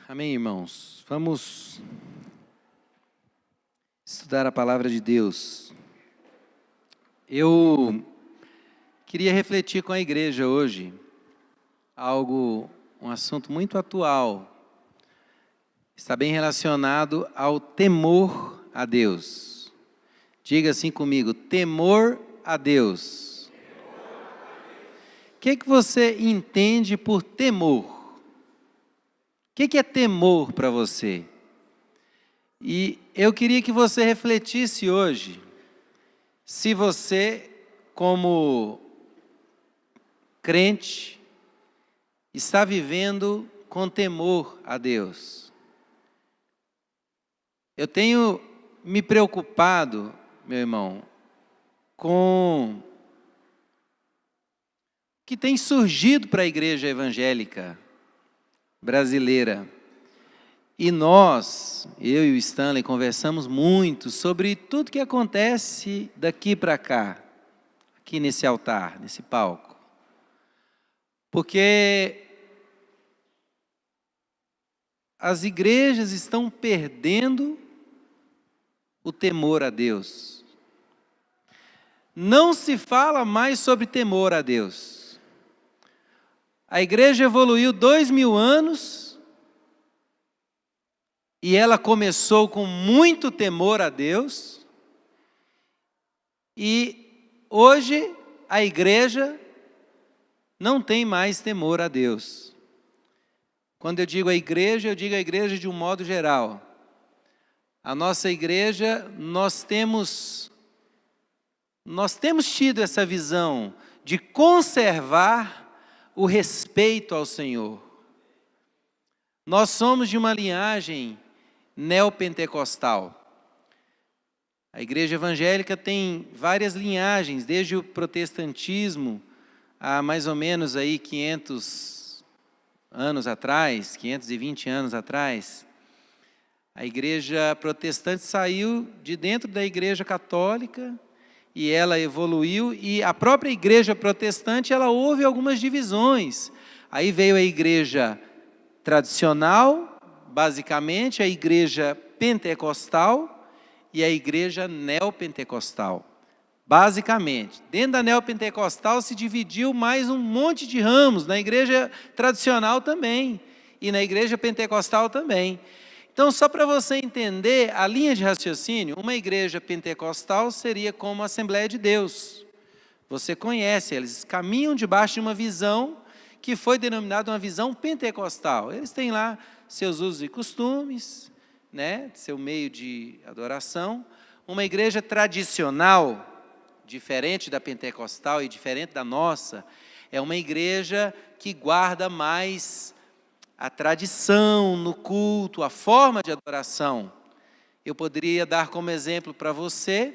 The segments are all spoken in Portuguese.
Amém, irmãos? Vamos estudar a palavra de Deus. Eu queria refletir com a igreja hoje um assunto muito atual. Está bem relacionado ao temor a Deus. Diga assim comigo, temor a Deus. O que você entende por temor? O que é temor para você? E eu queria que você refletisse hoje, se você, como crente, está vivendo com temor a Deus. Eu tenho me preocupado, meu irmão, com o que tem surgido para a igreja evangélica brasileira. E nós, eu e o Stanley, conversamos muito sobre tudo que acontece daqui para cá, aqui nesse altar, nesse palco. Porque as igrejas estão perdendo o temor a Deus. Não se fala mais sobre temor a Deus. A igreja evoluiu 2000 anos e ela começou com muito temor a Deus. E hoje a igreja não tem mais temor a Deus. Quando eu digo a igreja de um modo geral. A nossa igreja, nós temos tido essa visão de conservar o respeito ao Senhor. Nós somos de uma linhagem neopentecostal. A igreja evangélica tem várias linhagens, desde o protestantismo, há mais ou menos aí 500 anos atrás, 520 anos atrás. A igreja protestante saiu de dentro da igreja católica e ela evoluiu, e a própria igreja protestante, ela houve algumas divisões. Aí veio a igreja tradicional, basicamente, a igreja pentecostal e a igreja neopentecostal. Basicamente, dentro da neopentecostal se dividiu mais um monte de ramos, na igreja tradicional também, e na igreja pentecostal também. Então, só para você entender a linha de raciocínio, uma igreja pentecostal seria como a Assembleia de Deus. Você conhece, eles caminham debaixo de uma visão que foi denominada uma visão pentecostal. Eles têm lá seus usos e costumes, né, seu meio de adoração. Uma igreja tradicional, diferente da pentecostal e diferente da nossa, é uma igreja que guarda mais a tradição no culto, a forma de adoração. Eu poderia dar como exemplo para você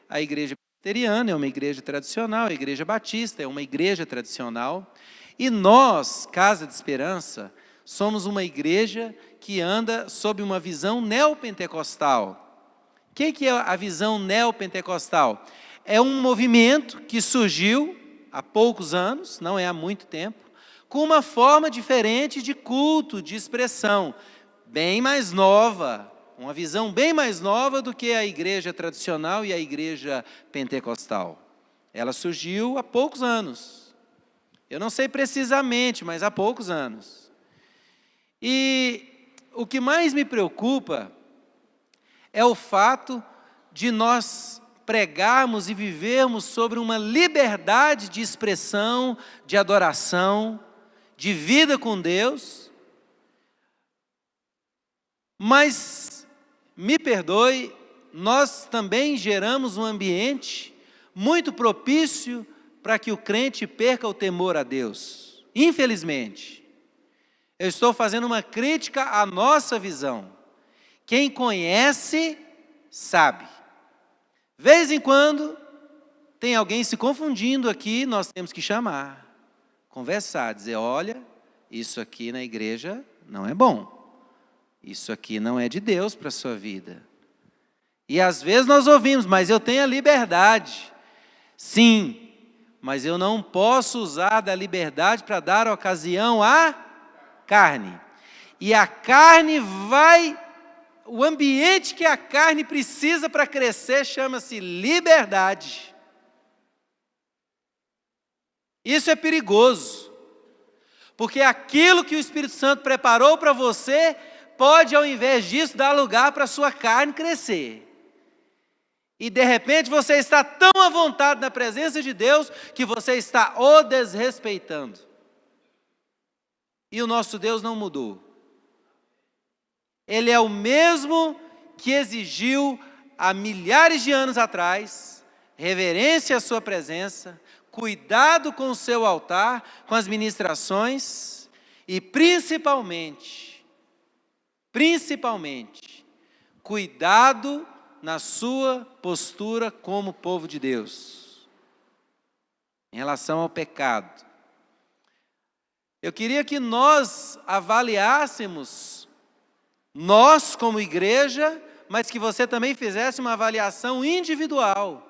a igreja presbiteriana, é uma igreja tradicional, a igreja batista é uma igreja tradicional, e nós, Casa de Esperança, somos uma igreja que anda sob uma visão neopentecostal. O que é a visão neopentecostal? É um movimento que surgiu há poucos anos, não é há muito tempo, com uma forma diferente de culto, de expressão, bem mais nova, uma visão bem mais nova do que a igreja tradicional e a igreja pentecostal. Ela surgiu há poucos anos. Eu não sei precisamente, mas há poucos anos. E o que mais me preocupa é o fato de nós pregarmos e vivermos sobre uma liberdade de expressão, de adoração, de vida com Deus, mas, me perdoe, nós também geramos um ambiente muito propício para que o crente perca o temor a Deus. Infelizmente, eu estou fazendo uma crítica à nossa visão. Quem conhece, sabe. Vez em quando, tem alguém se confundindo aqui, nós temos que chamar. Conversar, dizer, olha, isso aqui na igreja não é bom. Isso aqui não é de Deus para a sua vida. E às vezes nós ouvimos, mas eu tenho a liberdade. Sim, mas eu não posso usar da liberdade para dar ocasião à carne. E a carne vai, o ambiente que a carne precisa para crescer chama-se liberdade. Isso é perigoso, porque aquilo que o Espírito Santo preparou para você, pode ao invés disso dar lugar para a sua carne crescer. E de repente você está tão à vontade na presença de Deus, que você está o desrespeitando. E o nosso Deus não mudou. Ele é o mesmo que exigiu há milhares de anos atrás, reverência à sua presença, cuidado com o seu altar, com as ministrações e principalmente, cuidado na sua postura como povo de Deus, em relação ao pecado. Eu queria que nós avaliássemos, nós como igreja, mas que você também fizesse uma avaliação individual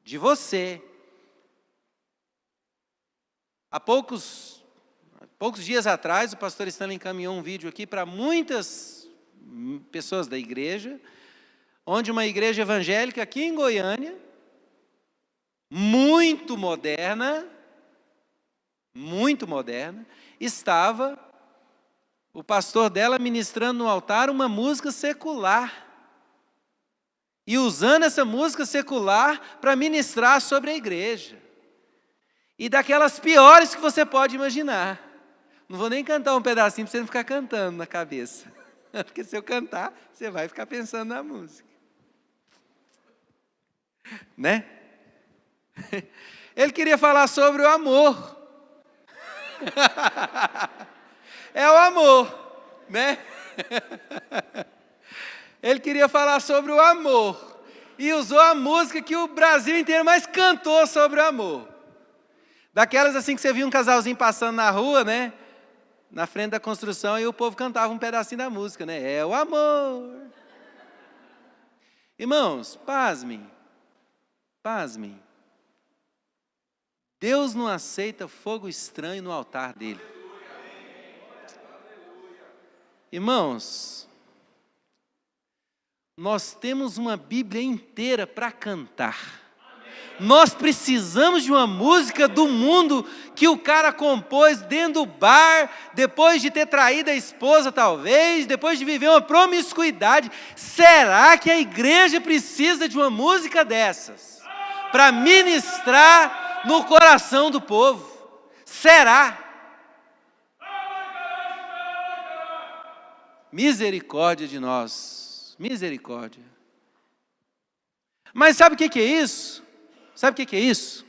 de você. Há poucos dias atrás, o pastor Stanley encaminhou um vídeo aqui para muitas pessoas da igreja, onde uma igreja evangélica aqui em Goiânia, muito moderna, estava o pastor dela ministrando no altar uma música secular. E usando essa música secular para ministrar sobre a igreja. E daquelas piores que você pode imaginar. Não vou nem cantar um pedacinho para você não ficar cantando na cabeça. Porque se eu cantar, você vai ficar pensando na música. Né? Ele queria falar sobre o amor. É o amor, né? Ele queria falar sobre o amor. E usou a música que o Brasil inteiro mais cantou sobre o amor. Daquelas assim que você viu um casalzinho passando na rua, né? Na frente da construção, e o povo cantava um pedacinho da música, né? É o amor. Irmãos, pasmem. Deus não aceita fogo estranho no altar dele. Irmãos, nós temos uma Bíblia inteira para cantar. Nós precisamos de uma música do mundo que o cara compôs dentro do bar, depois de ter traído a esposa talvez, depois de viver uma promiscuidade. Será que a igreja precisa de uma música dessas para ministrar no coração do povo? Será? Misericórdia de nós, misericórdia. Mas sabe o que é isso? Sabe o que é isso?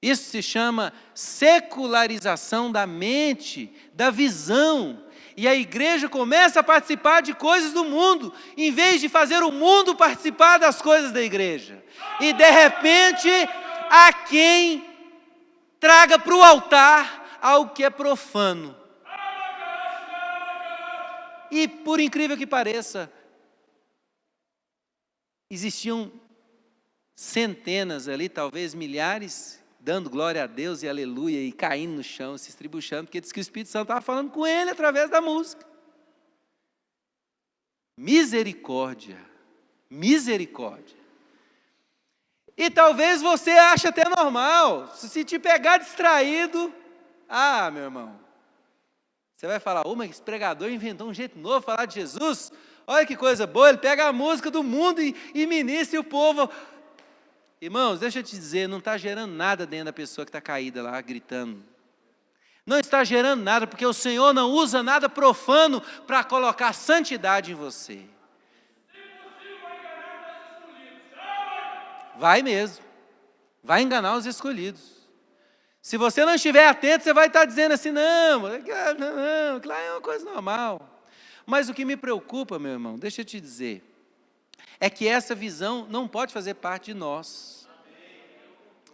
Isso se chama secularização da mente, da visão. E a igreja começa a participar de coisas do mundo, em vez de fazer o mundo participar das coisas da igreja. E de repente, há quem traga para o altar algo que é profano. E por incrível que pareça, existiam centenas ali, talvez milhares, dando glória a Deus e aleluia, e caindo no chão, se estribuchando, porque diz que o Espírito Santo estava falando com ele através da música. Misericórdia, misericórdia. E talvez você ache até normal, se te pegar distraído, meu irmão, você vai falar, mas esse pregador inventou um jeito novo de falar de Jesus, olha que coisa boa, ele pega a música do mundo e ministra e o povo... Irmãos, deixa eu te dizer, não está gerando nada dentro da pessoa que está caída lá, gritando. Não está gerando nada, porque o Senhor não usa nada profano para colocar santidade em você. Vai mesmo, vai enganar os escolhidos. Se você não estiver atento, você vai estar dizendo assim, não, aquilo lá é uma coisa normal. Mas o que me preocupa, meu irmão, deixa eu te dizer, é que essa visão não pode fazer parte de nós,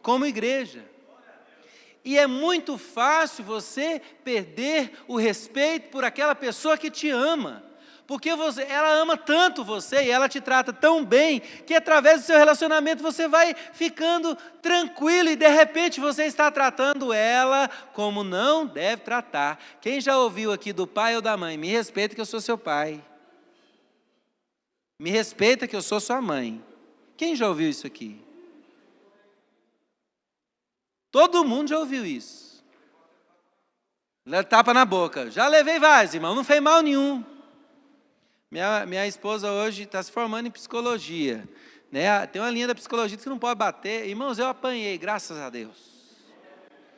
como igreja. E é muito fácil você perder o respeito por aquela pessoa que te ama, Porque ela ama tanto você e ela te trata tão bem que através do seu relacionamento você vai ficando tranquilo e de repente você está tratando ela como não deve tratar. Quem já ouviu aqui do pai ou da mãe? Me respeita que eu sou seu pai. Me respeita que eu sou sua mãe. Quem já ouviu isso aqui? Todo mundo já ouviu isso. Tapa na boca. Já levei vários, irmão, não fez mal nenhum. Minha esposa hoje está se formando em psicologia, né? Tem uma linha da psicologia que não pode bater. Irmãos, eu apanhei, graças a Deus.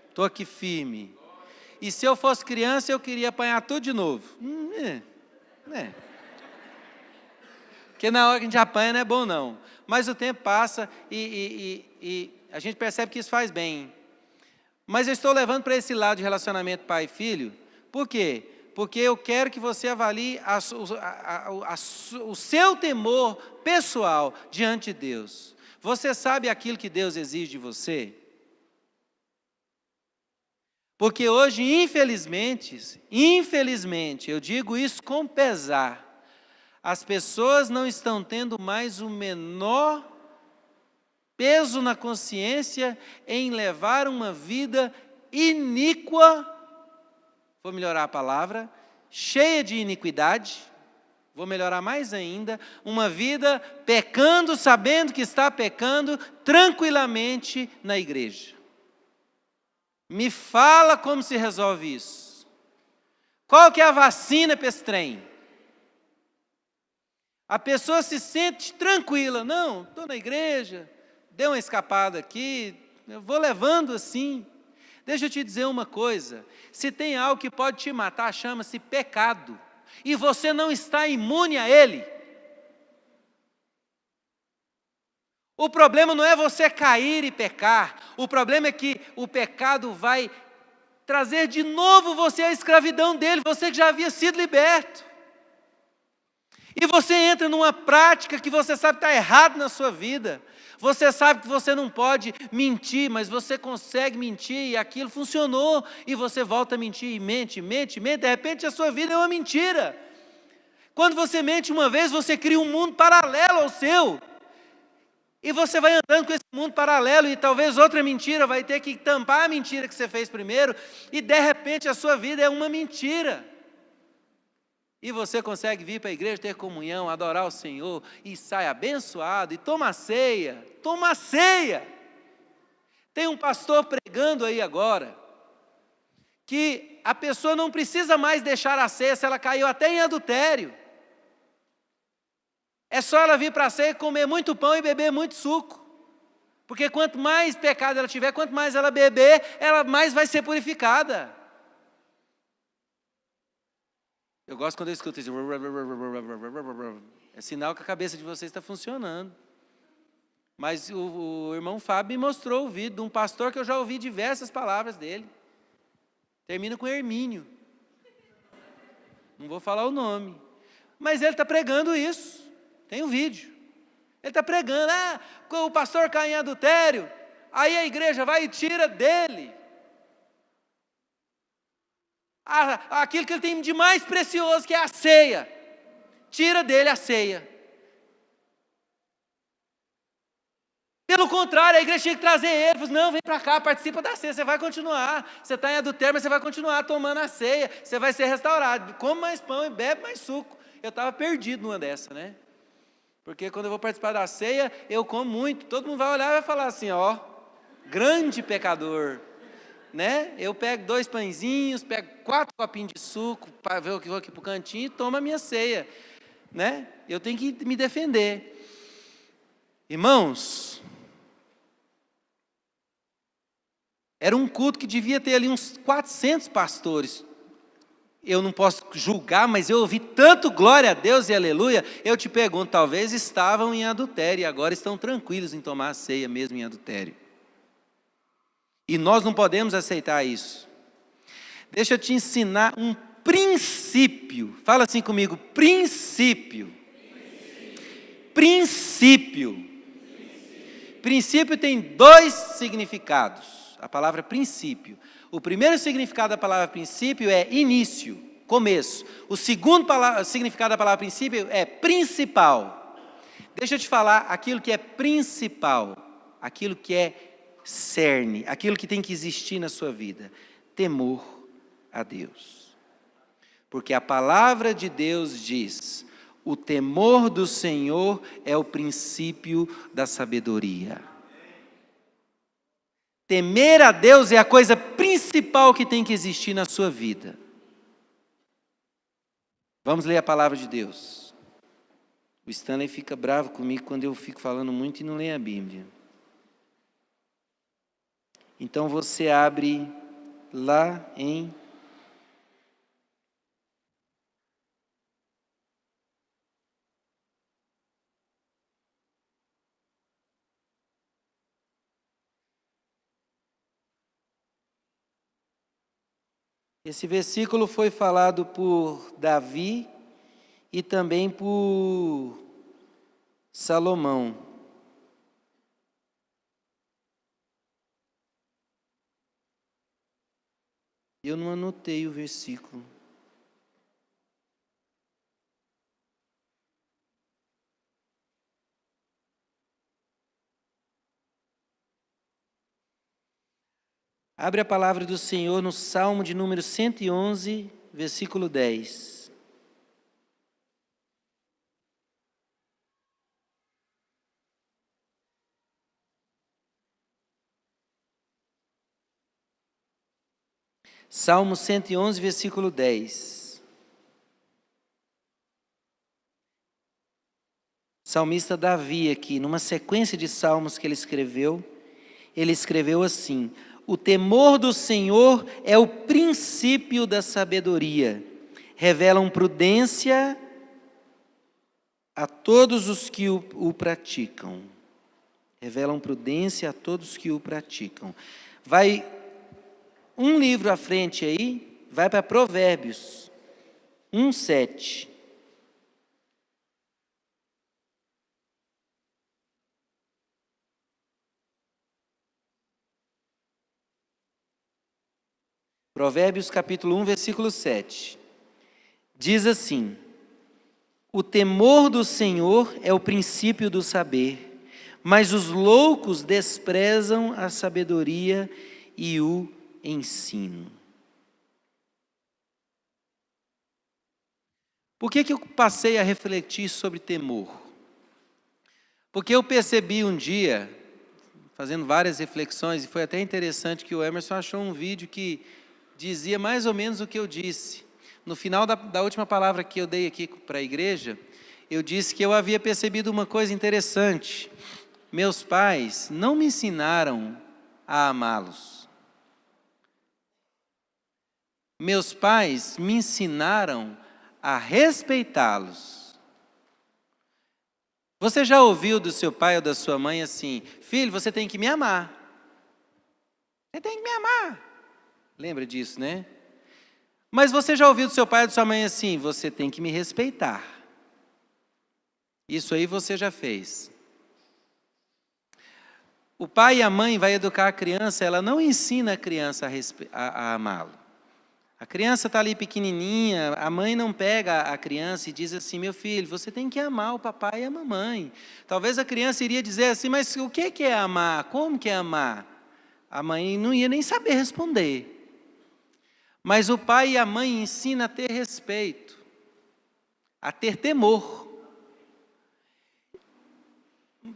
Estou aqui firme. E se eu fosse criança, eu queria apanhar tudo de novo. Porque na hora que a gente apanha não é bom não. Mas o tempo passa e a gente percebe que isso faz bem. Mas eu estou levando para esse lado de relacionamento pai e filho. Por quê? Porque eu quero que você avalie o seu temor pessoal diante de Deus. Você sabe aquilo que Deus exige de você? Porque hoje, infelizmente, eu digo isso com pesar, as pessoas não estão tendo mais o menor peso na consciência em levar uma vida iníqua, vou melhorar a palavra, cheia de iniquidade, vou melhorar mais ainda, uma vida pecando, sabendo que está pecando, tranquilamente na igreja. Me fala como se resolve isso. Qual que é a vacina para esse trem? A pessoa se sente tranquila, não, estou na igreja, dei uma escapada aqui, eu vou levando assim. Deixa eu te dizer uma coisa, se tem algo que pode te matar, chama-se pecado, e você não está imune a ele. O problema não é você cair e pecar, o problema é que o pecado vai trazer de novo você à escravidão dele, você que já havia sido liberto. E você entra numa prática que você sabe que está errado na sua vida. Você sabe que você não pode mentir, mas você consegue mentir e aquilo funcionou. E você volta a mentir e mente, de repente a sua vida é uma mentira. Quando você mente uma vez, você cria um mundo paralelo ao seu. E você vai andando com esse mundo paralelo e talvez outra mentira vai ter que tampar a mentira que você fez primeiro. E de repente a sua vida é uma mentira. E você consegue vir para a igreja, ter comunhão, adorar o Senhor, e sai abençoado, e toma ceia. Tem um pastor pregando aí agora, que a pessoa não precisa mais deixar a ceia se ela caiu até em adultério. É só ela vir para a ceia, comer muito pão e beber muito suco. Porque quanto mais pecado ela tiver, quanto mais ela beber, ela mais vai ser purificada. Eu gosto quando eu escuto isso. É sinal que a cabeça de vocês está funcionando. Mas o irmão Fábio me mostrou o vídeo de um pastor que eu já ouvi diversas palavras dele. Termina com Hermínio. Não vou falar o nome. Mas ele está pregando isso. Tem um vídeo. Ele está pregando. O pastor cai em adultério. Aí a igreja vai e tira dele aquilo que ele tem de mais precioso, que é a ceia. Tira dele a ceia. Pelo contrário, a igreja tinha que trazer ele. Não, vem para cá, participa da ceia. Você vai continuar. Você está em adultério, mas você vai continuar tomando a ceia. Você vai ser restaurado. Come mais pão e bebe mais suco. Eu estava perdido numa dessa, né? Porque quando eu vou participar da ceia, eu como muito. Todo mundo vai olhar e vai falar assim, ó, grande pecador. Né? Eu pego 2 pãezinhos, pego 4 copinhos de suco, para ver o que vou aqui para o cantinho e tomo a minha ceia. Né? Eu tenho que me defender. Irmãos, era um culto que devia ter ali uns 400 pastores. Eu não posso julgar, mas eu ouvi tanto glória a Deus e aleluia. Eu te pergunto, talvez estavam em adultério e agora estão tranquilos em tomar a ceia mesmo em adultério. E nós não podemos aceitar isso. Deixa eu te ensinar um princípio. Fala assim comigo, princípio. Princípio tem 2 significados. A palavra princípio. O primeiro significado da palavra princípio é início. começo. O segundo significado da palavra princípio é principal. Deixa eu te falar aquilo que é principal, aquilo que é cerne, aquilo que tem que existir na sua vida. Temor a Deus. Porque a palavra de Deus diz: o temor do Senhor é o princípio da sabedoria. Temer a Deus é a coisa principal que tem que existir na sua vida. Vamos ler a palavra de Deus. O Stanley fica bravo comigo quando eu fico falando muito e não leio a Bíblia. Então você abre lá em esse versículo foi falado por Davi e também por Salomão. Eu não anotei o versículo. Abre a palavra do Senhor no Salmo de número 111, versículo 10. Salmo 111, versículo 10. Salmista Davi aqui, numa sequência de salmos que ele escreveu assim: o temor do Senhor é o princípio da sabedoria, revelam prudência a todos os que o praticam. Revelam prudência a todos que o praticam. Vai um livro à frente aí, vai para Provérbios 1:7. Provérbios capítulo 1, versículo 7. Diz assim: o temor do Senhor é o princípio do saber, mas os loucos desprezam a sabedoria e o ensino. Por que eu passei a refletir sobre temor? Porque eu percebi um dia, fazendo várias reflexões, e foi até interessante que o Emerson achou um vídeo que dizia mais ou menos o que eu disse. No final da última palavra que eu dei aqui para a igreja, eu disse que eu havia percebido uma coisa interessante. Meus pais não me ensinaram a amá-los. Meus pais me ensinaram a respeitá-los. Você já ouviu do seu pai ou da sua mãe assim: filho, você tem que me amar. Você tem que me amar. Lembra disso, né? Mas você já ouviu do seu pai ou da sua mãe assim: você tem que me respeitar. Isso aí você já fez. O pai e a mãe vai educar a criança, ela não ensina a criança a amá-lo. A criança está ali pequenininha, a mãe não pega a criança e diz assim: meu filho, você tem que amar o papai e a mamãe. Talvez a criança iria dizer assim: mas o que é amar? Como que é amar? A mãe não ia nem saber responder. Mas o pai e a mãe ensinam a ter respeito, a ter temor.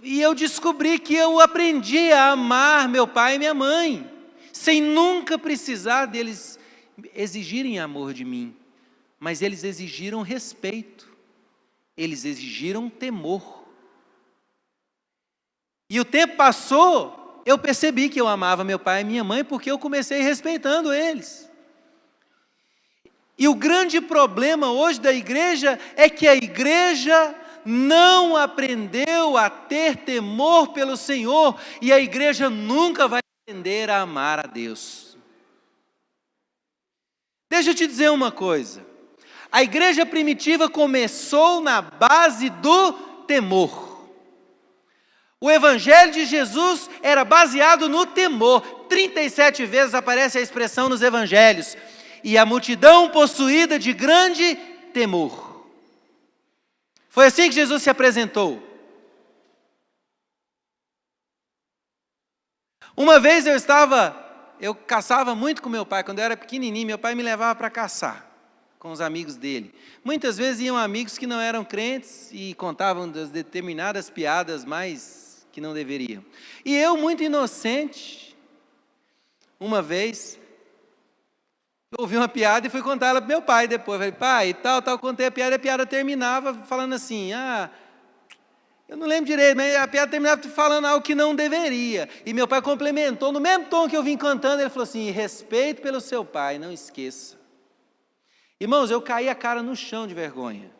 E eu descobri que eu aprendi a amar meu pai e minha mãe, sem nunca precisar deles exigirem amor de mim, mas eles exigiram respeito, eles exigiram temor. E o tempo passou, eu percebi que eu amava meu pai e minha mãe, porque eu comecei respeitando eles. E o grande problema hoje da igreja é que a igreja não aprendeu a ter temor pelo Senhor, e a igreja nunca vai aprender a amar a Deus. Deixa eu te dizer uma coisa, a igreja primitiva começou na base do temor. O evangelho de Jesus era baseado no temor. 37 vezes aparece a expressão nos evangelhos. e a multidão possuída de grande temor. Foi assim que Jesus se apresentou. Uma vez eu caçava muito com meu pai, quando eu era pequenininho, meu pai me levava para caçar com os amigos dele. Muitas vezes iam amigos que não eram crentes e contavam das determinadas piadas mais que não deveriam. E eu, muito inocente, uma vez, ouvi uma piada e fui contar ela para meu pai depois. Falei, pai, tal, contei a piada terminava falando assim, eu não lembro direito, mas a piada terminava falando algo que não deveria. E meu pai complementou, no mesmo tom que eu vim cantando, ele falou assim, respeito pelo seu pai, não esqueça. Irmãos, eu caí a cara no chão de vergonha.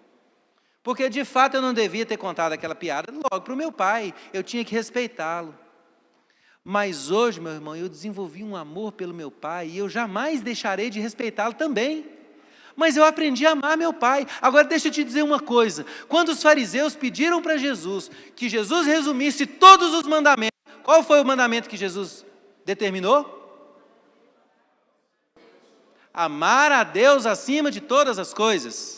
Porque de fato eu não devia ter contado aquela piada logo para o meu pai, eu tinha que respeitá-lo. Mas hoje, meu irmão, eu desenvolvi um amor pelo meu pai e eu jamais deixarei de respeitá-lo também. Mas eu aprendi a amar meu pai. Agora deixa eu te dizer uma coisa. Quando os fariseus pediram para Jesus que Jesus resumisse todos os mandamentos, qual foi o mandamento que Jesus determinou? Amar a Deus acima de todas as coisas.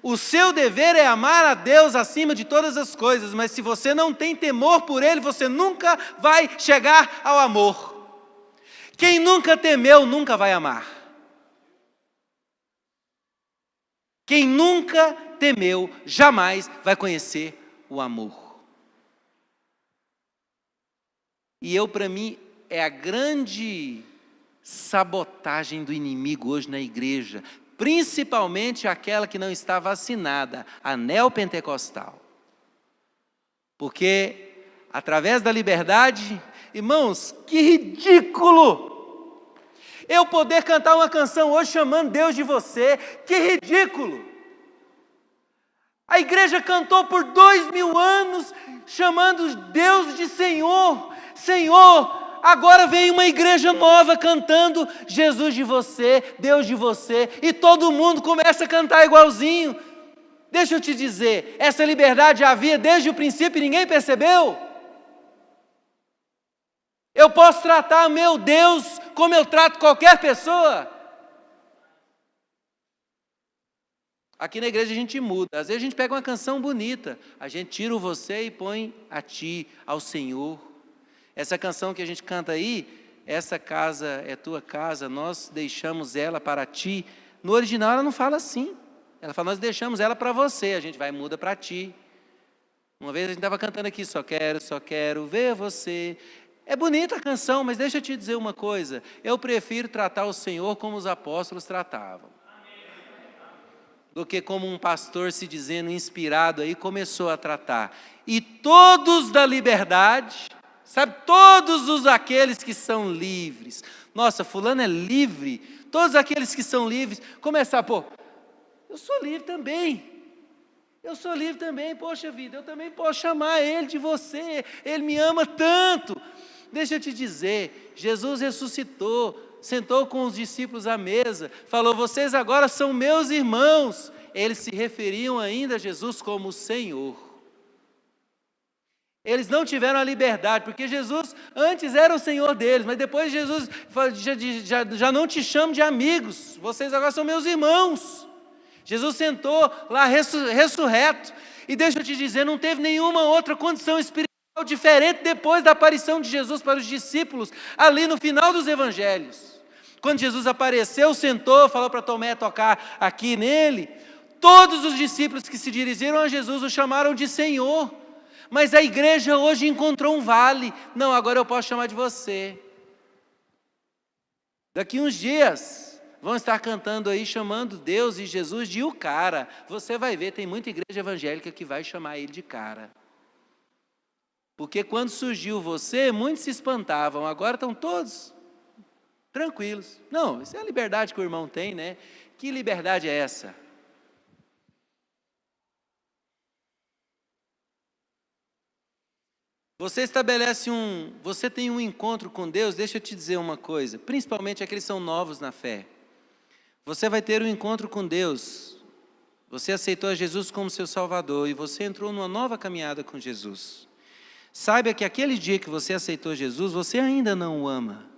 O seu dever é amar a Deus acima de todas as coisas, mas se você não tem temor por Ele, você nunca vai chegar ao amor. Quem nunca temeu, nunca vai amar. Quem nunca temeu, jamais vai conhecer o amor. E para mim, é a grande sabotagem do inimigo hoje na igreja, principalmente aquela que não está vacinada, a neopentecostal. Porque, através da liberdade, irmãos, que ridículo! Eu poder cantar uma canção hoje chamando Deus de você, que ridículo! A igreja cantou por 2000 anos, chamando Deus de Senhor, Senhor. Agora vem uma igreja nova cantando Jesus de você, Deus de você, e todo mundo começa a cantar igualzinho. Deixa eu te dizer, essa liberdade havia desde o princípio e ninguém percebeu. Eu posso tratar meu Deus como eu trato qualquer pessoa. Aqui na igreja a gente muda. Às vezes a gente pega uma canção bonita, a gente tira o você e põe a ti, ao Senhor. Essa canção que a gente canta aí, essa casa é tua casa, nós deixamos ela para ti. No original ela não fala assim. Ela fala, nós deixamos ela para você, a gente vai e muda para ti. Uma vez a gente estava cantando aqui, só quero ver você. É bonita a canção, mas deixa eu te dizer uma coisa. Eu prefiro tratar o Senhor como os apóstolos tratavam. Do que como um pastor se dizendo inspirado aí começou a tratar. E todos da liberdade, sabe, todos aqueles que são livres. Nossa, fulano é livre. Todos aqueles que são livres, começar, eu sou livre também. Eu sou livre também, poxa vida, eu também posso chamar ele de você. Ele me ama tanto. Deixa eu te dizer, Jesus ressuscitou, sentou com os discípulos à mesa, falou, vocês agora são meus irmãos. Eles se referiam ainda a Jesus como Senhor. Eles não tiveram a liberdade, porque Jesus antes era o Senhor deles, mas depois Jesus falou, já não te chamo de amigos, vocês agora são meus irmãos. Jesus sentou lá ressurreto, e deixa eu te dizer, não teve nenhuma outra condição espiritual diferente depois da aparição de Jesus para os discípulos, ali no final dos evangelhos. Quando Jesus apareceu, sentou, falou para Tomé tocar aqui nele, todos os discípulos que se dirigiram a Jesus o chamaram de Senhor, mas a igreja hoje encontrou um vale, não, agora eu posso chamar de você. Daqui uns dias, vão estar cantando aí, chamando Deus e Jesus de o cara, você vai ver, tem muita igreja evangélica que vai chamar ele de cara. Porque quando surgiu você, muitos se espantavam, agora estão todos tranquilos. Não, isso é a liberdade que o irmão tem, né? Que liberdade é essa? Você tem um encontro com Deus, deixa eu te dizer uma coisa, principalmente aqueles que são novos na fé. Você vai ter um encontro com Deus, você aceitou Jesus como seu Salvador e você entrou numa nova caminhada com Jesus. Saiba que aquele dia que você aceitou Jesus, você ainda não o ama.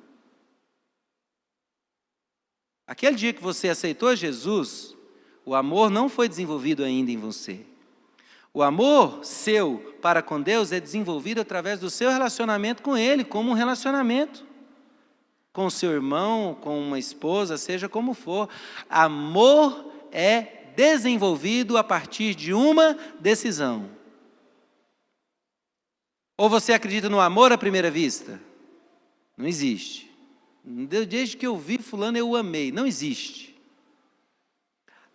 Aquele dia que você aceitou Jesus, o amor não foi desenvolvido ainda em você. O amor seu para com Deus é desenvolvido através do seu relacionamento com Ele, como um relacionamento com o seu irmão, com uma esposa, seja como for. Amor é desenvolvido a partir de uma decisão. Ou você acredita no amor à primeira vista? Não existe. Desde que eu vi fulano eu o amei. Não existe.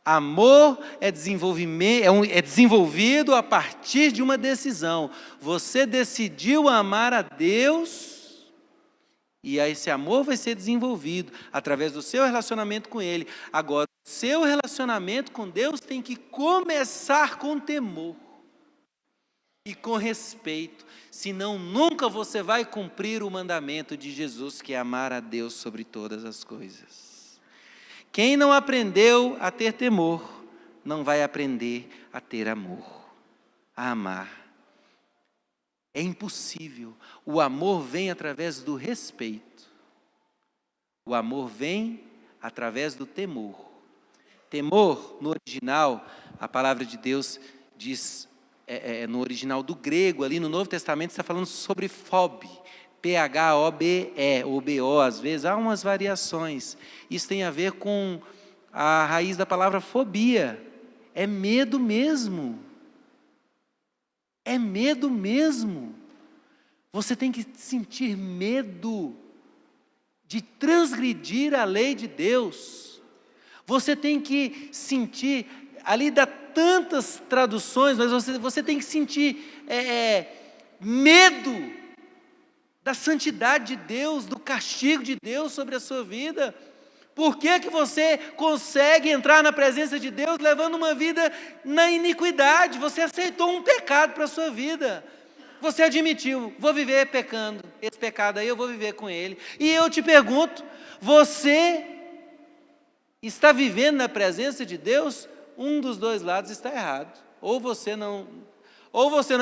Amor é desenvolvido a partir de uma decisão. Você decidiu amar a Deus, e aí esse amor vai ser desenvolvido através do seu relacionamento com Ele. Agora, o seu relacionamento com Deus tem que começar com temor e com respeito, senão nunca você vai cumprir o mandamento de Jesus, que é amar a Deus sobre todas as coisas. Quem não aprendeu a ter temor, não vai aprender a ter amor, a amar. É impossível. O amor vem através do respeito. O amor vem através do temor. Temor, no original, a palavra de Deus diz, no original do grego, ali no Novo Testamento, está falando sobre phobie. P-H-O-B-E, ou B-O, às vezes, há umas variações. Isso tem a ver com a raiz da palavra fobia. É medo mesmo. É medo mesmo. Você tem que sentir medo de transgredir a lei de Deus. Você tem que sentir, ali dá tantas traduções, mas você tem que sentir medo da santidade de Deus, do castigo de Deus sobre a sua vida. Por que você consegue entrar na presença de Deus levando uma vida na iniquidade? Você aceitou um pecado para a sua vida. Você admitiu, vou viver pecando, esse pecado aí eu vou viver com ele. E eu te pergunto, você está vivendo na presença de Deus? Um dos dois lados está errado. Ou você não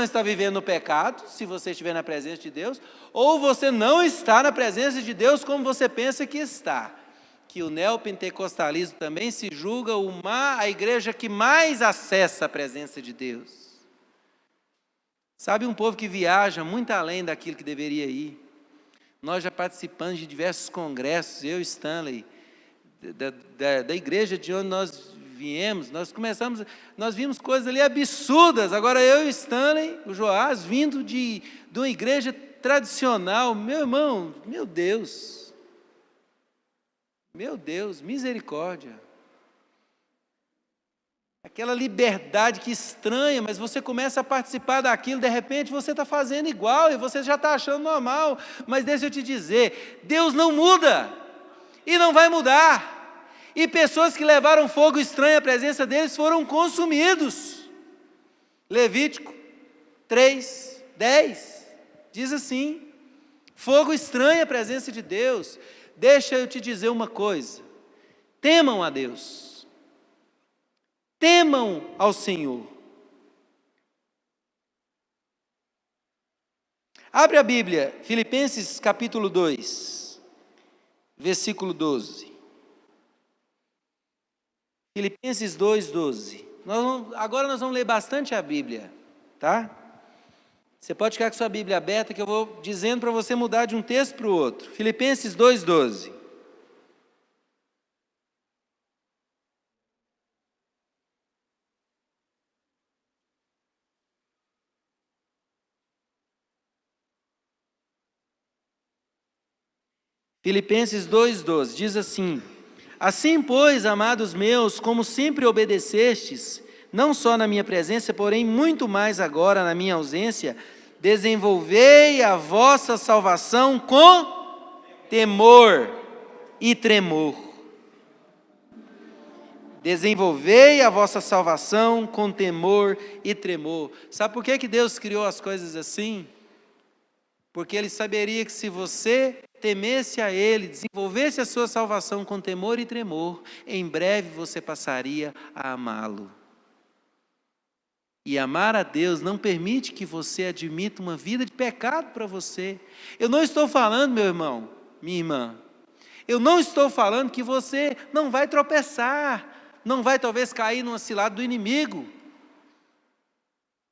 está vivendo no pecado, se você estiver na presença de Deus, ou você não está na presença de Deus como você pensa que está. Que o neopentecostalismo também se julga a igreja que mais acessa a presença de Deus. Sabe, um povo que viaja muito além daquilo que deveria ir. Nós já participamos de diversos congressos, eu e Stanley, da igreja de onde nós viemos, nós vimos coisas ali absurdas. Agora eu e Stanley, o Joás, vindo de uma igreja tradicional, meu irmão, meu Deus, misericórdia. Aquela liberdade que estranha, mas você começa a participar daquilo, de repente você está fazendo igual, e você já está achando normal. Mas deixa eu te dizer, Deus não muda, e não vai mudar. E pessoas que levaram fogo estranho à presença deles foram consumidos. Levítico 3:10 diz assim: fogo estranho à presença de Deus. Deixa eu te dizer uma coisa: temam a Deus, temam ao Senhor. Abre a Bíblia, Filipenses capítulo 2, versículo 12. Filipenses 2:12. Agora nós vamos ler bastante a Bíblia, tá? Você pode ficar com sua Bíblia aberta, que eu vou dizendo para você mudar de um texto para o outro. Filipenses 2:12. Filipenses 2:12 diz assim: assim, pois, amados meus, como sempre obedecestes, não só na minha presença, porém muito mais agora na minha ausência, desenvolvei a vossa salvação com temor e tremor. Desenvolvei a vossa salvação com temor e tremor. Sabe por que Deus criou as coisas assim? Porque Ele saberia que se você temesse a Ele, desenvolvesse a sua salvação com temor e tremor, em breve você passaria a amá-lo. E amar a Deus não permite que você admita uma vida de pecado para você. Eu não estou falando, meu irmão, minha irmã, Eu não estou falando que você não vai tropeçar, não vai talvez cair numa cilada do inimigo.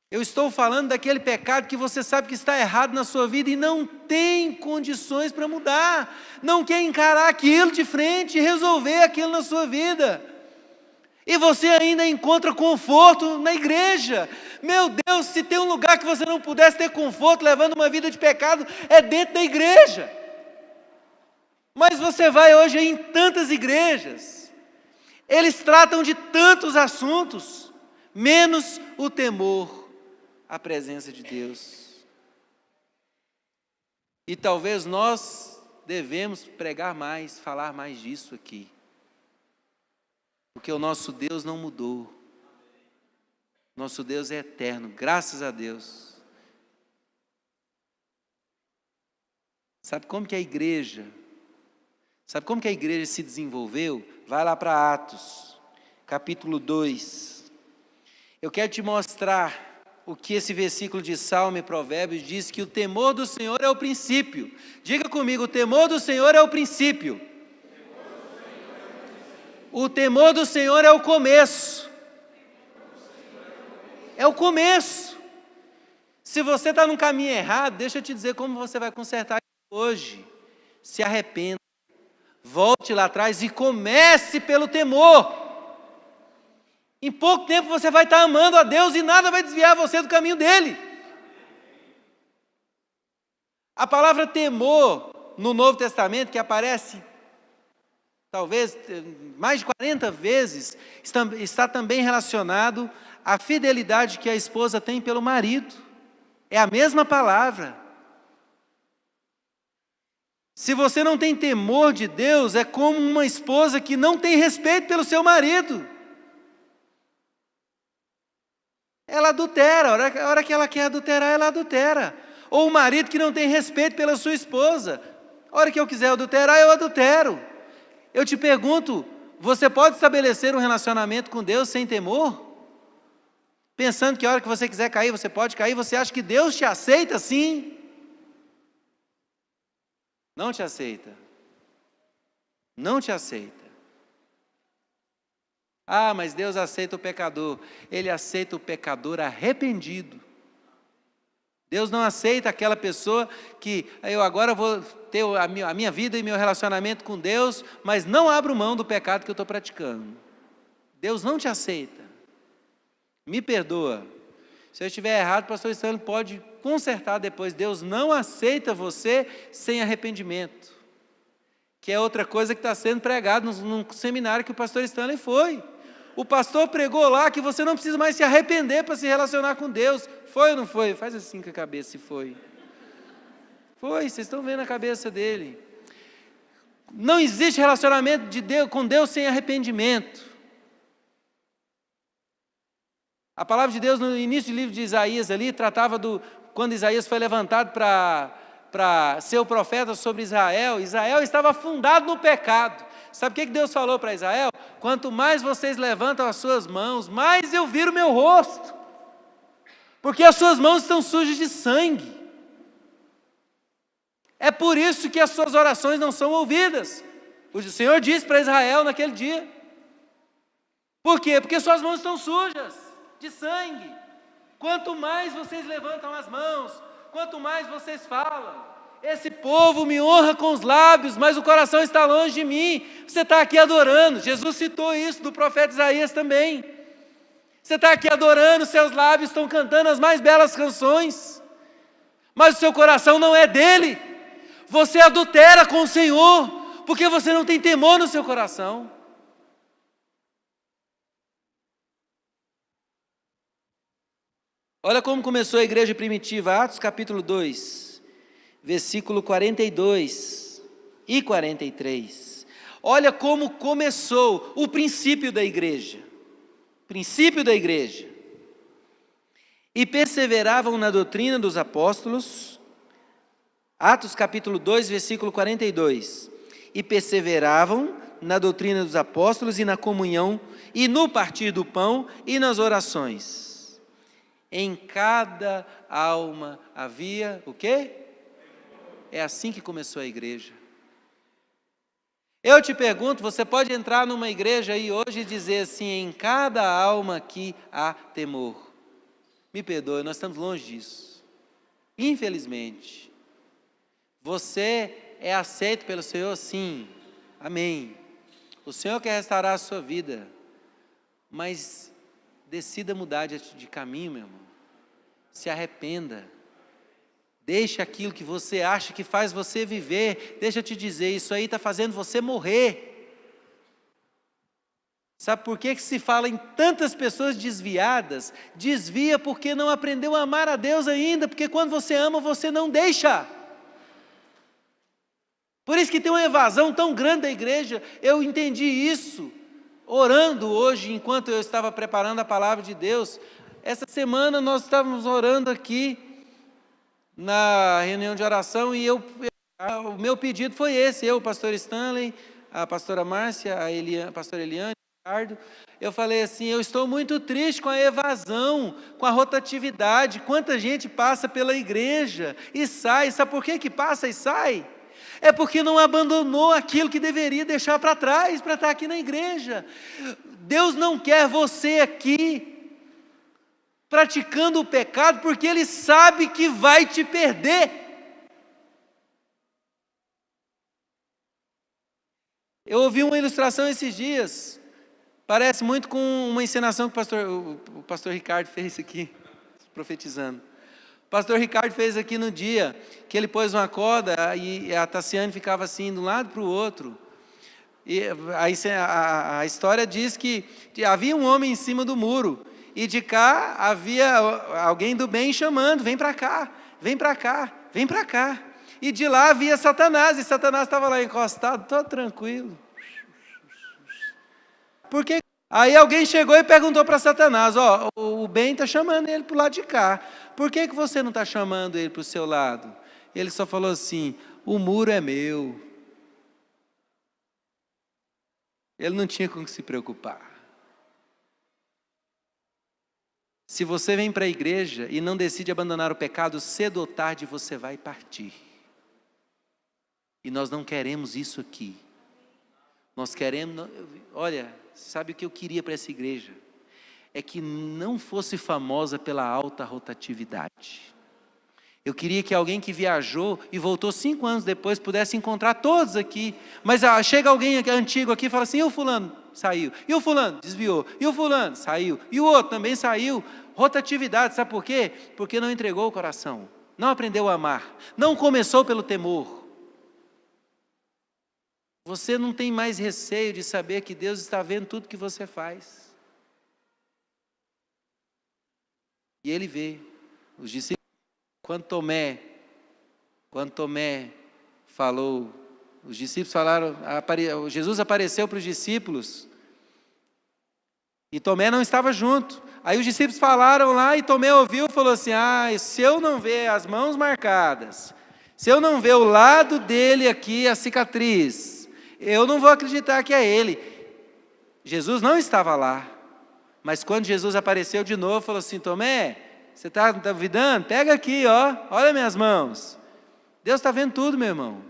Eu estou falando daquele pecado que você sabe que está errado na sua vida e não tem condições para mudar, não quer encarar aquilo de frente e resolver aquilo na sua vida. E você ainda encontra conforto na igreja. Meu Deus, se tem um lugar que você não pudesse ter conforto levando uma vida de pecado, é dentro da igreja. Mas você vai hoje em tantas igrejas, eles tratam de tantos assuntos, menos o temor à presença de Deus. E talvez nós devemos pregar mais, falar mais disso aqui. Porque o nosso Deus não mudou. Nosso Deus é eterno, graças a Deus. Sabe como que a igreja se desenvolveu? Vai lá para Atos, capítulo 2. Eu quero te mostrar o que esse versículo de Salmo e Provérbios diz, que o temor do Senhor é o princípio. Diga comigo, o temor do Senhor é o princípio. O temor do Senhor é o começo. É o começo. Se você está num caminho errado, deixa eu te dizer como você vai consertar hoje. Se arrependa. Volte lá atrás e comece pelo temor. Em pouco tempo você vai estar amando a Deus e nada vai desviar você do caminho dele. A palavra temor no Novo Testamento, que aparece talvez mais de 40 vezes, está também relacionado à fidelidade que a esposa tem pelo marido. É a mesma palavra. Se você não tem temor de Deus, é como uma esposa que não tem respeito pelo seu marido. Ela adultera, a hora que ela quer adulterar, ela adultera. Ou o marido que não tem respeito pela sua esposa. A hora que eu quiser adulterar, eu adultero. Eu te pergunto, você pode estabelecer um relacionamento com Deus sem temor? Pensando que a hora que você quiser cair, você pode cair, você acha que Deus te aceita assim? Não te aceita. Não te aceita. Ah, mas Deus aceita o pecador. Ele aceita o pecador arrependido. Deus não aceita aquela pessoa que eu agora vou ter a minha vida e meu relacionamento com Deus, mas não abro mão do pecado que eu estou praticando. Deus não te aceita. Me perdoa. Se eu estiver errado, o pastor Stanley pode consertar depois. Deus não aceita você sem arrependimento. Que é outra coisa que está sendo pregado num seminário que o pastor Stanley foi. O pastor pregou lá que você não precisa mais se arrepender para se relacionar com Deus. Foi ou não foi? Faz assim com a cabeça, se foi. Foi, vocês estão vendo a cabeça dele. Não existe relacionamento de Deus, com Deus sem arrependimento. A palavra de Deus no início do livro de Isaías ali, tratava quando Isaías foi levantado para ser o profeta sobre Israel. Israel estava afundado no pecado. Sabe o que Deus falou para Israel? Quanto mais vocês levantam as suas mãos, mais eu viro o meu rosto. Porque as suas mãos estão sujas de sangue. É por isso que as suas orações não são ouvidas. O Senhor disse para Israel naquele dia. Por quê? Porque suas mãos estão sujas de sangue. Quanto mais vocês levantam as mãos, quanto mais vocês falam. Esse povo me honra com os lábios, mas o coração está longe de mim. Você está aqui adorando. Jesus citou isso do profeta Isaías também. Você está aqui adorando, seus lábios estão cantando as mais belas canções, mas o seu coração não é dele. Você adultera com o Senhor, porque você não tem temor no seu coração. Olha como começou a igreja primitiva, Atos capítulo 2. Versículo 42 e 43. Olha como começou o princípio da igreja. Princípio da igreja. E perseveravam na doutrina dos apóstolos. Atos capítulo 2, versículo 42. E perseveravam na doutrina dos apóstolos e na comunhão, e no partir do pão e nas orações. Em cada alma havia o quê? É assim que começou a igreja. Eu te pergunto, você pode entrar numa igreja aí hoje e dizer assim, em cada alma aqui há temor. Me perdoe, nós estamos longe disso. Infelizmente. Você é aceito pelo Senhor? Sim. Amém. O Senhor quer restaurar a sua vida, mas decida mudar de caminho, meu irmão. Se arrependa. Deixe aquilo que você acha que faz você viver. Deixa eu te dizer, isso aí está fazendo você morrer. Sabe por que se fala em tantas pessoas desviadas? Desvia porque não aprendeu a amar a Deus ainda, porque quando você ama, você não deixa. Por isso que tem uma evasão tão grande da igreja. Eu entendi isso, orando hoje, enquanto eu estava preparando a palavra de Deus. Essa semana nós estávamos orando aqui, na reunião de oração, e o meu pedido foi esse, o pastor Stanley, a pastora Márcia, a pastora Eliane, o Ricardo, eu falei assim, eu estou muito triste com a evasão, com a rotatividade, quanta gente passa pela igreja e sai, sabe por que passa e sai? É porque não abandonou aquilo que deveria deixar para trás, para estar aqui na igreja. Deus não quer você aqui praticando o pecado, porque Ele sabe que vai te perder. Eu ouvi uma ilustração esses dias, parece muito com uma encenação que o pastor Ricardo fez aqui, profetizando. O pastor Ricardo fez aqui no dia, que ele pôs uma corda, e a Tassiane ficava assim, de um lado para o outro. E a história diz que havia um homem em cima do muro, e de cá havia alguém do bem chamando, vem para cá, vem para cá, vem para cá. E de lá havia Satanás, e Satanás estava lá encostado, todo tranquilo. Por quê? Aí alguém chegou e perguntou para Satanás, o bem está chamando ele para o lado de cá, por que você não está chamando ele para o seu lado? Ele só falou assim, o muro é meu. Ele não tinha com o que se preocupar. Se você vem para a igreja e não decide abandonar o pecado, cedo ou tarde você vai partir. E nós não queremos isso aqui. Nós queremos, olha, sabe o que eu queria para essa igreja? É que não fosse famosa pela alta rotatividade. Eu queria que alguém que viajou e voltou 5 anos depois pudesse encontrar todos aqui. Mas chega alguém antigo aqui e fala assim, e o fulano saiu, e o fulano desviou, e o fulano saiu, e o outro também saiu. Rotatividade, sabe por quê? Porque não entregou o coração, não aprendeu a amar, não começou pelo temor. Você não tem mais receio de saber que Deus está vendo tudo que você faz. E Ele vê. Os discípulos, quando Tomé falou, os discípulos falaram, Jesus apareceu para os discípulos, e Tomé não estava junto. Aí os discípulos falaram lá, e Tomé ouviu e falou assim, se eu não ver as mãos marcadas, se eu não ver o lado dele aqui, a cicatriz, eu não vou acreditar que é ele. Jesus não estava lá, mas quando Jesus apareceu de novo, falou assim, Tomé, você está duvidando? Pega aqui, olha minhas mãos. Deus está vendo tudo, meu irmão.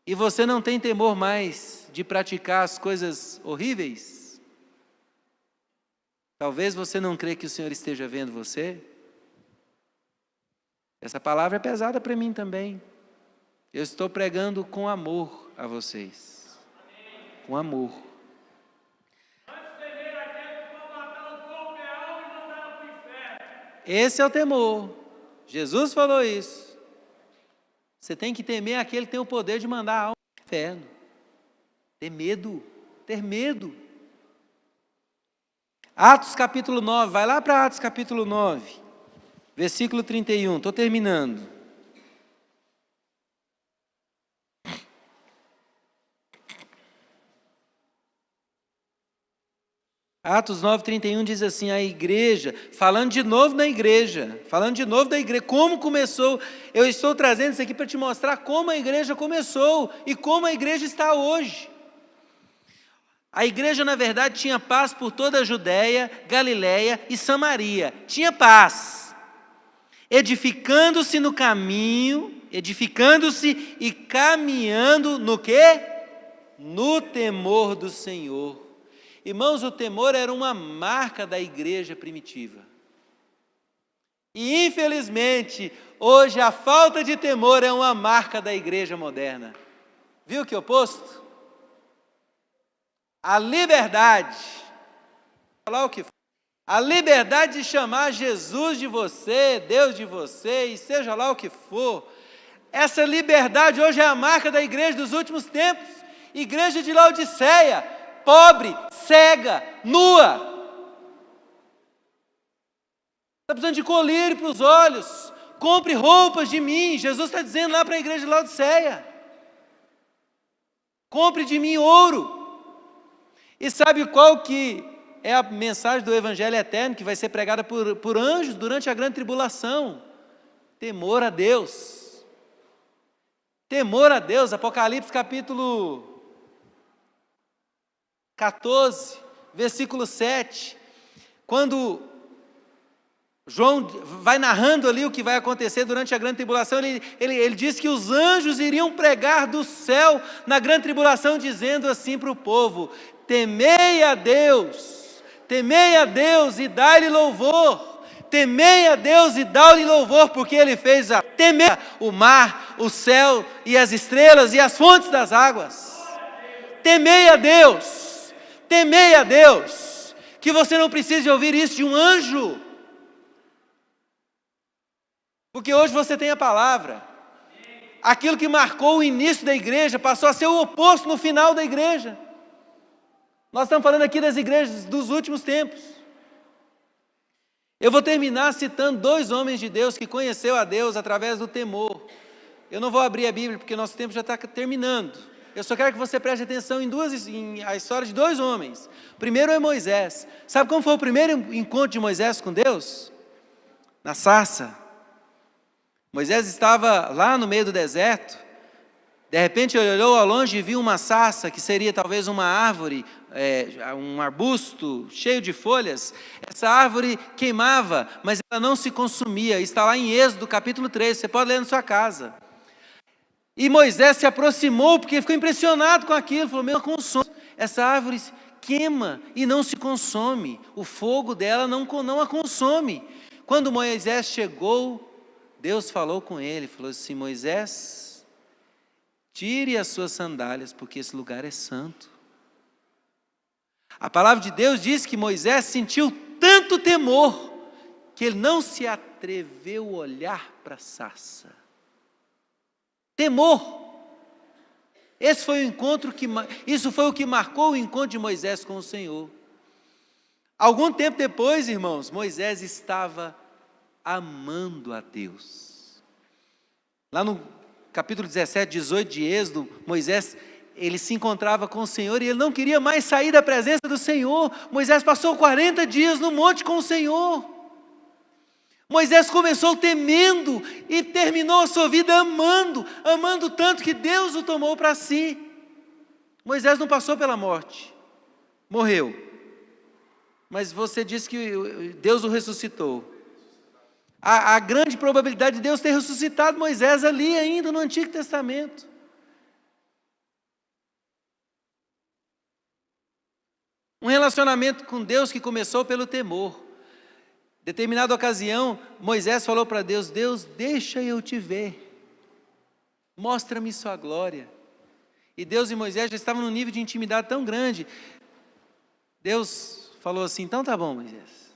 E você não tem temor mais de praticar as coisas horríveis? Talvez você não crê que o Senhor esteja vendo você. Essa palavra é pesada para mim também. Eu estou pregando com amor a vocês. Com amor. Esse é o temor. Jesus falou isso. Você tem que temer aquele que tem o poder de mandar a alma ao inferno. Ter medo. Atos capítulo 9, vai lá para Atos capítulo 9, versículo 31, estou terminando. Atos 9, 31 diz assim, a igreja, falando de novo da igreja, como começou, eu estou trazendo isso aqui para te mostrar como a igreja começou e como a igreja está hoje. A igreja, na verdade, tinha paz por toda a Judéia, Galiléia e Samaria, tinha paz, edificando-se no caminho, edificando-se e caminhando no quê? no temor do Senhor. Irmãos, o temor era uma marca da igreja primitiva. E infelizmente, hoje a falta de temor é uma marca da igreja moderna. Viu que oposto? A liberdade, falar o que for. A liberdade de chamar Jesus de você, Deus de você, e seja lá o que for, essa liberdade hoje é a marca da igreja dos últimos tempos. Igreja de Laodiceia, pobre, cega, nua. Está precisando de colírio para os olhos, compre roupas de mim. Jesus está dizendo lá para a igreja de Laodiceia: compre de mim ouro. E sabe qual que é a mensagem do Evangelho eterno que vai ser pregada por anjos durante a grande tribulação? Temor a Deus. Temor a Deus. Apocalipse capítulo 14, versículo 7. Quando João vai narrando ali o que vai acontecer durante a grande tribulação, ele diz que os anjos iriam pregar do céu na grande tribulação, dizendo assim para o povo: temei a Deus e dai-lhe louvor, temei a Deus e dai-lhe louvor, porque Ele fez temer o mar, o céu e as estrelas e as fontes das águas. Temei a Deus, que você não precise ouvir isso de um anjo, porque hoje você tem a palavra. Aquilo que marcou o início da igreja passou a ser o oposto no final da igreja. Nós estamos falando aqui das igrejas dos últimos tempos. Eu vou terminar citando 2 homens de Deus que conheceu a Deus através do temor. Eu não vou abrir a Bíblia porque nosso tempo já está terminando. Eu só quero que você preste atenção em a história de 2 homens. O primeiro é Moisés. Sabe como foi o primeiro encontro de Moisés com Deus? Na sarça. Moisés estava lá no meio do deserto. De repente ele olhou ao longe e viu uma sarça, que seria talvez uma árvore, um arbusto cheio de folhas. Essa árvore queimava, mas ela não se consumia. Está lá em Êxodo capítulo 3, você pode ler na sua casa. E Moisés se aproximou porque ficou impressionado com aquilo. Falou: meu, consome. Essa árvore queima e não se consome. O fogo dela não a consome. Quando Moisés chegou, Deus falou com ele, falou assim: Moisés, tire as suas sandálias, porque esse lugar é santo. A palavra de Deus diz que Moisés sentiu tanto temor, que ele não se atreveu a olhar para a sarça. Temor. Isso foi o que marcou o encontro de Moisés com o Senhor. Algum tempo depois, irmãos, Moisés estava amando a Deus. Lá no capítulo 17, 18 de Êxodo, Moisés, ele se encontrava com o Senhor e ele não queria mais sair da presença do Senhor. Moisés passou 40 dias no monte com o Senhor. Moisés começou temendo e terminou a sua vida amando tanto que Deus o tomou para si. Moisés não passou pela morte, morreu, mas você disse que Deus o ressuscitou. A grande probabilidade de Deus ter ressuscitado Moisés ali ainda no Antigo Testamento. Um relacionamento com Deus que começou pelo temor. Determinada ocasião, Moisés falou para Deus: Deus, deixa eu te ver, mostra-me sua glória. E Deus e Moisés já estavam num nível de intimidade tão grande. Deus falou assim: então tá bom, Moisés,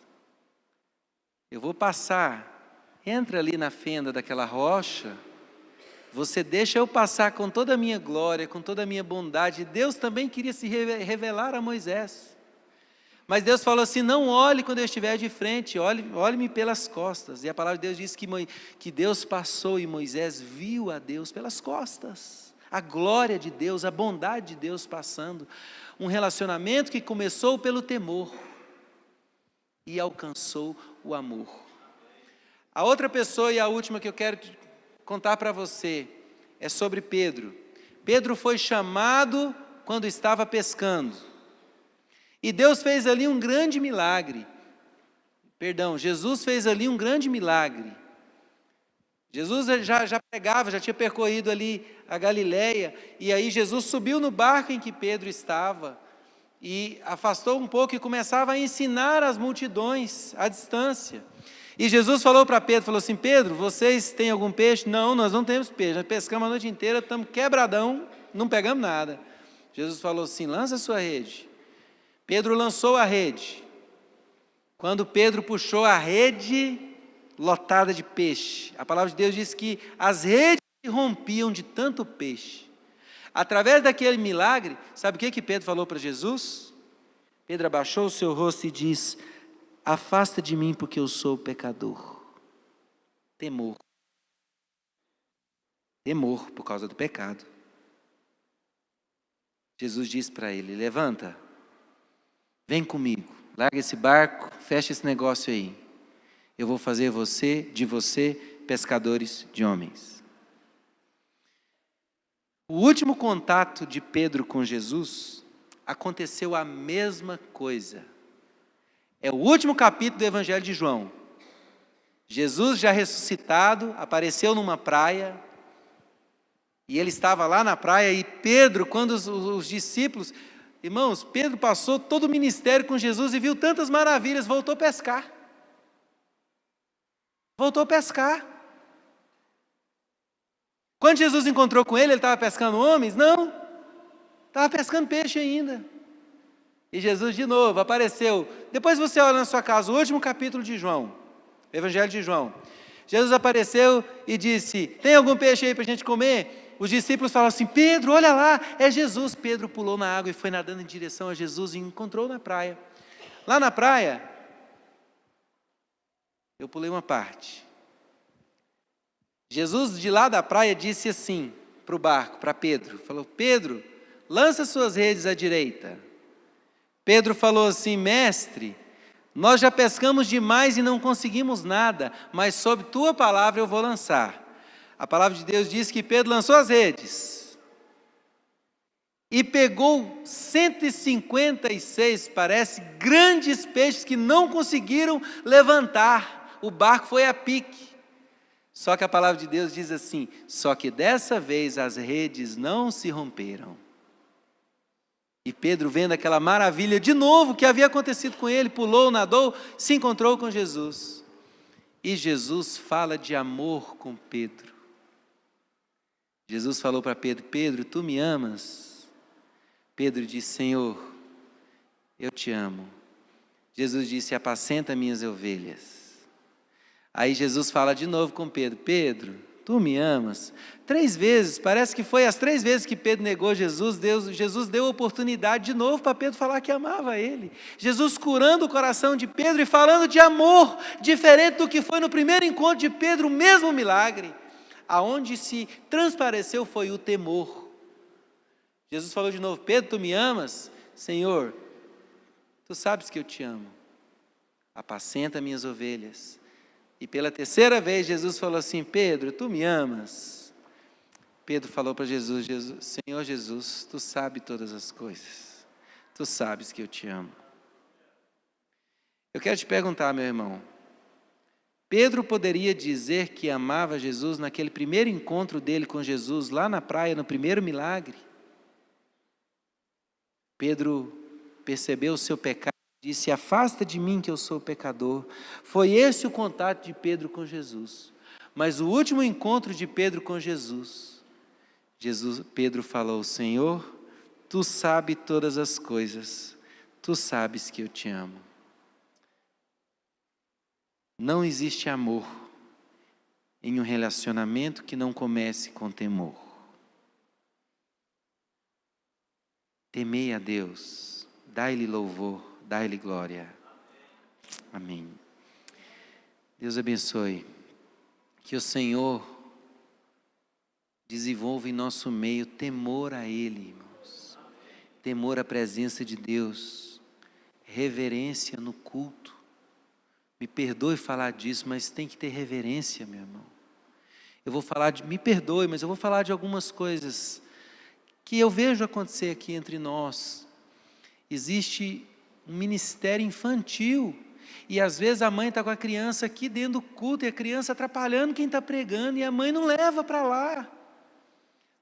eu vou passar, entra ali na fenda daquela rocha, você deixa eu passar com toda a minha glória, com toda a minha bondade. Deus também queria se revelar a Moisés. Mas Deus falou assim: não olhe quando eu estiver de frente, olhe-me pelas costas. E a palavra de Deus diz que Deus passou e Moisés viu a Deus pelas costas. A glória de Deus, a bondade de Deus passando. Um relacionamento que começou pelo temor e alcançou o amor. A outra pessoa e a última que eu quero contar para você é sobre Pedro. Pedro foi chamado quando estava pescando. E Deus fez ali um grande milagre. Jesus fez ali um grande milagre. Jesus já pregava, já tinha percorrido ali a Galileia, e aí Jesus subiu no barco em que Pedro estava, e afastou um pouco e começava a ensinar as multidões à distância. E Jesus falou para Pedro, falou assim: Pedro, vocês têm algum peixe? Não, nós não temos peixe, nós pescamos a noite inteira, estamos quebradão, não pegamos nada. Jesus falou assim: lança a sua rede. Pedro lançou a rede. Quando Pedro puxou a rede lotada de peixe, a palavra de Deus diz que as redes se rompiam de tanto peixe. Através daquele milagre, sabe o que Pedro falou para Jesus? Pedro abaixou o seu rosto e diz: afasta de mim, porque eu sou pecador. Temor. Temor por causa do pecado. Jesus disse para ele: levanta, vem comigo, larga esse barco, fecha esse negócio aí. Eu vou fazer de você pescadores de homens. O último contato de Pedro com Jesus, aconteceu a mesma coisa. É o último capítulo do Evangelho de João. Jesus já ressuscitado, apareceu numa praia, e ele estava lá na praia, e Pedro, quando os discípulos, irmãos, Pedro passou todo o ministério com Jesus e viu tantas maravilhas, voltou a pescar. Voltou a pescar. Quando Jesus encontrou com ele estava pescando homens? Não, estava pescando peixe ainda. E Jesus de novo apareceu. Depois você olha na sua casa, o último capítulo de João, Evangelho de João. Jesus apareceu e disse: tem algum peixe aí para a gente comer? Os discípulos falaram assim: Pedro, olha lá, é Jesus. Pedro pulou na água e foi nadando em direção a Jesus e encontrou na praia. Lá na praia, eu pulei uma parte. Jesus de lá da praia disse assim para o barco, para Pedro, falou: Pedro, lança suas redes à direita. Pedro falou assim: mestre, nós já pescamos demais e não conseguimos nada, mas sob tua palavra eu vou lançar. A palavra de Deus diz que Pedro lançou as redes e pegou 156, parece, grandes peixes que não conseguiram levantar. O barco foi a pique. Só que a palavra de Deus diz assim: só que dessa vez as redes não se romperam. E Pedro, vendo aquela maravilha de novo que havia acontecido com ele, pulou, nadou, se encontrou com Jesus. E Jesus fala de amor com Pedro. Jesus falou para Pedro: Pedro, tu me amas? Pedro disse: Senhor, eu te amo. Jesus disse: apacenta minhas ovelhas. Aí Jesus fala de novo com Pedro: Pedro, tu me amas? 3 vezes, parece que foi as 3 vezes que Pedro negou Jesus, Jesus deu oportunidade de novo para Pedro falar que amava ele. Jesus curando o coração de Pedro e falando de amor, diferente do que foi no primeiro encontro de Pedro, o mesmo milagre. Aonde se transpareceu foi o temor. Jesus falou de novo: Pedro, tu me amas? Senhor, tu sabes que eu te amo. Apacenta minhas ovelhas. E pela 3ª vez Jesus falou assim: Pedro, tu me amas? Pedro falou para Jesus: Senhor Jesus, tu sabes todas as coisas. Tu sabes que eu te amo. Eu quero te perguntar, meu irmão, Pedro poderia dizer que amava Jesus naquele primeiro encontro dele com Jesus, lá na praia, no primeiro milagre? Pedro percebeu o seu pecado e disse: afasta de mim que eu sou pecador. Foi esse o contato de Pedro com Jesus. Mas o último encontro de Pedro com Jesus, Pedro falou: Senhor, tu sabes todas as coisas, tu sabes que eu te amo. Não existe amor em um relacionamento que não comece com temor. Temei a Deus, dai-lhe louvor, dai-lhe glória. Amém. Deus abençoe. Que o Senhor desenvolva em nosso meio temor a Ele, irmãos. Temor à presença de Deus. Reverência no culto. Me perdoe falar disso, mas tem que ter reverência, meu irmão. Me perdoe, mas eu vou falar de algumas coisas que eu vejo acontecer aqui entre nós. Existe um ministério infantil E às vezes a mãe está com a criança aqui dentro do culto, e a criança atrapalhando quem está pregando, e a mãe não leva para lá.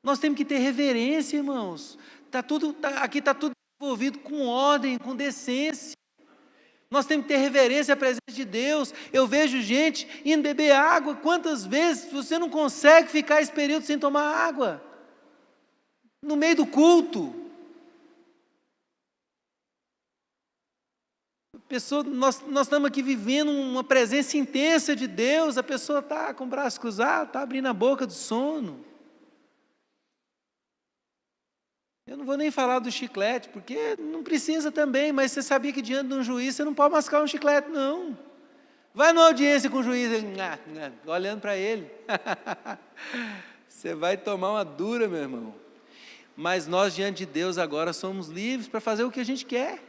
Nós temos que ter reverência, irmãos. Aqui está tudo envolvido com ordem, com decência. Nós temos que ter reverência à presença de Deus. Eu vejo gente indo beber água. Quantas vezes você não consegue ficar esse período sem tomar água? No meio do culto. Nós estamos aqui vivendo uma presença intensa de Deus. A pessoa está com o braço cruzado, está abrindo a boca do sono. Eu não vou nem falar do chiclete, porque não precisa também, mas você sabia que diante de um juiz você não pode mascar um chiclete, não. Vai numa audiência com o juiz, olhando para ele. Você vai tomar uma dura, meu irmão. Mas nós diante de Deus agora somos livres para fazer o que a gente quer.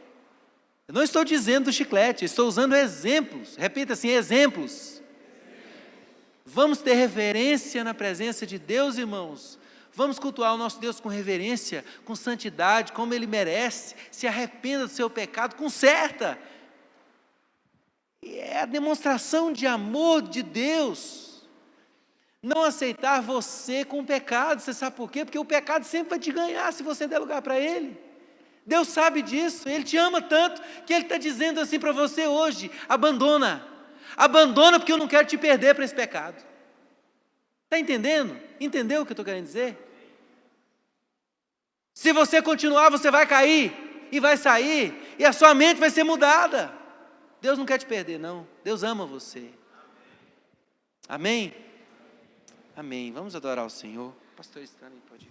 Eu não estou dizendo do chiclete, estou usando exemplos. Repita assim, exemplos. Vamos ter reverência na presença de Deus, irmãos. Vamos cultuar o nosso Deus com reverência, com santidade, como Ele merece. Se arrependa do seu pecado, conserta. E é a demonstração de amor de Deus. Não aceitar você com o pecado. Você sabe por quê? Porque o pecado sempre vai te ganhar se você der lugar para ele. Deus sabe disso. Ele te ama tanto que Ele está dizendo assim para você hoje: abandona. Abandona, porque eu não quero te perder para esse pecado. Está entendendo? Entendeu o que eu estou querendo dizer? Se você continuar, você vai cair e vai sair, e a sua mente vai ser mudada. Deus não quer te perder, não. Deus ama você. Amém? Amém. Vamos adorar o Senhor. Pastor Stanley, pode ir.